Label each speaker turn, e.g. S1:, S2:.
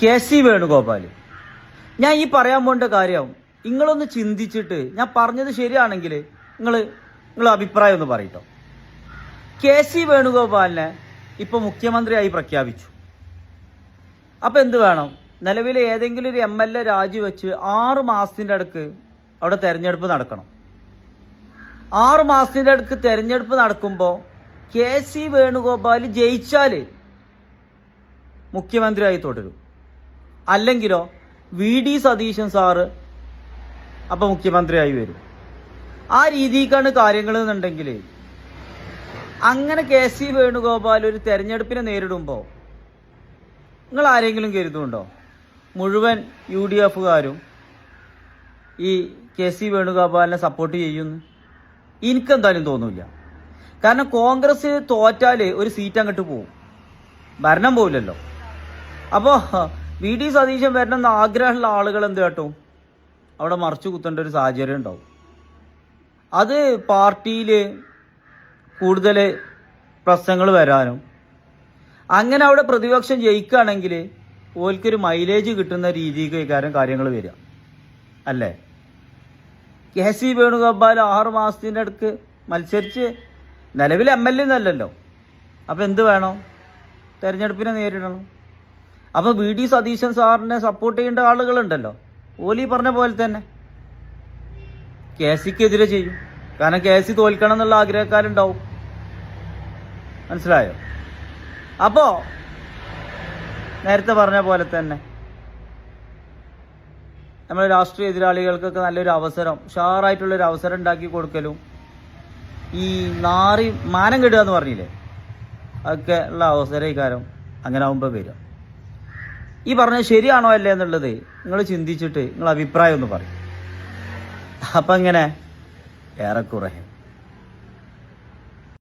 S1: K C. Venugopal, ഞാൻ ഈ പറയാൻ പോണ്ട കാര്യം നിങ്ങളൊന്ന് ചിന്തിച്ചിട്ട് ഞാൻ പറഞ്ഞത് ശരിയാണെങ്കിൽ നിങ്ങൾ അഭിപ്രായം ഒന്ന് പറയട്ടോ. കെ.സി. വേണുഗോപാലിനെ ഇപ്പോൾ മുഖ്യമന്ത്രിയായി പ്രഖ്യാപിച്ചു. അപ്പോൾ എന്ത് വേണം? നിലവിലെ ഏതെങ്കിലും ഒരു MLA രാജിവെച്ച് 6 മാസത്തിൻ്റെ അടുക്ക് അവിടെ തെരഞ്ഞെടുപ്പ് നടക്കണം. 6 മാസത്തിൻ്റെ അടുക്ക് തെരഞ്ഞെടുപ്പ് നടക്കുമ്പോൾ കെ.സി. വേണുഗോപാൽ ജയിച്ചാൽ മുഖ്യമന്ത്രിയായി തുടരും. അല്ലെങ്കിലോ VD സതീശൻ സാറ് അപ്പം മുഖ്യമന്ത്രിയായി വരും. ആ രീതിക്കാണ് കാര്യങ്ങൾ എന്നുണ്ടെങ്കിൽ അങ്ങനെ കെ.സി. വേണുഗോപാൽ ഒരു തെരഞ്ഞെടുപ്പിനെ നേരിടുമ്പോൾ നിങ്ങൾ ആരെങ്കിലും കരുതുന്നുണ്ടോ മുഴുവൻ UDFകാരും ഈ കെ.സി. വേണുഗോപാലിനെ സപ്പോർട്ട് ചെയ്യുന്നു? എനിക്കെന്തായാലും തോന്നില്ല. കാരണം കോൺഗ്രസ് തോറ്റാൽ ഒരു സീറ്റ് അങ്ങോട്ട് പോവും, ഭരണം പോവില്ലല്ലോ. അപ്പോൾ VD സതീശൻ വരണമെന്ന് ആഗ്രഹമുള്ള ആളുകൾ എന്ത് കേട്ടും അവിടെ മറച്ചു കുത്തേണ്ട ഒരു സാഹചര്യം ഉണ്ടാവും. അത് പാർട്ടിയിൽ കൂടുതൽ പ്രശ്നങ്ങൾ വരാനും അങ്ങനെ അവിടെ പ്രതിപക്ഷം ജയിക്കുകയാണെങ്കിൽ ഓൽക്കൊരു മൈലേജ് കിട്ടുന്ന രീതിക്ക് കാര്യങ്ങൾ വരിക അല്ലേ? കെ.സി. വേണുഗോപാൽ 6 മാസത്തിൻ്റെ അടുക്ക് മത്സരിച്ച് നിലവിൽ MLA എന്നല്ലല്ലോ. അപ്പോൾ എന്ത് വേണം? തെരഞ്ഞെടുപ്പിനെ നേരിടണം. അപ്പോൾ VD സതീശൻ സാറിനെ സപ്പോർട്ട് ചെയ്യേണ്ട ആളുകളുണ്ടല്ലോ, ഓലി പറഞ്ഞ പോലെ തന്നെ കെ.സിക്കെതിരെ ചെയ്യും. കാരണം കെ.സി. തോൽക്കണം എന്നുള്ള ആഗ്രഹക്കാരുണ്ടാവും. മനസ്സിലായോ? അപ്പോൾ നേരത്തെ പറഞ്ഞ പോലെ തന്നെ നമ്മുടെ രാഷ്ട്രീയ എതിരാളികൾക്കൊക്കെ നല്ലൊരു അവസരം, ഉഷാറായിട്ടുള്ളൊരു അവസരം ഉണ്ടാക്കി കൊടുക്കലും ഈ മാനം കെടുക എന്ന് പറഞ്ഞില്ലേ, അതൊക്കെ ഉള്ള അവസരം അങ്ങനെ ആകുമ്പോൾ വരിക. ഈ പറഞ്ഞത് ശരിയാണോ അല്ലേ എന്നുള്ളത് നിങ്ങൾ ചിന്തിച്ചിട്ട് നിങ്ങൾ അഭിപ്രായം ഒന്ന് പറയും. അപ്പം ഇങ്ങനെ ഏറെക്കുറെ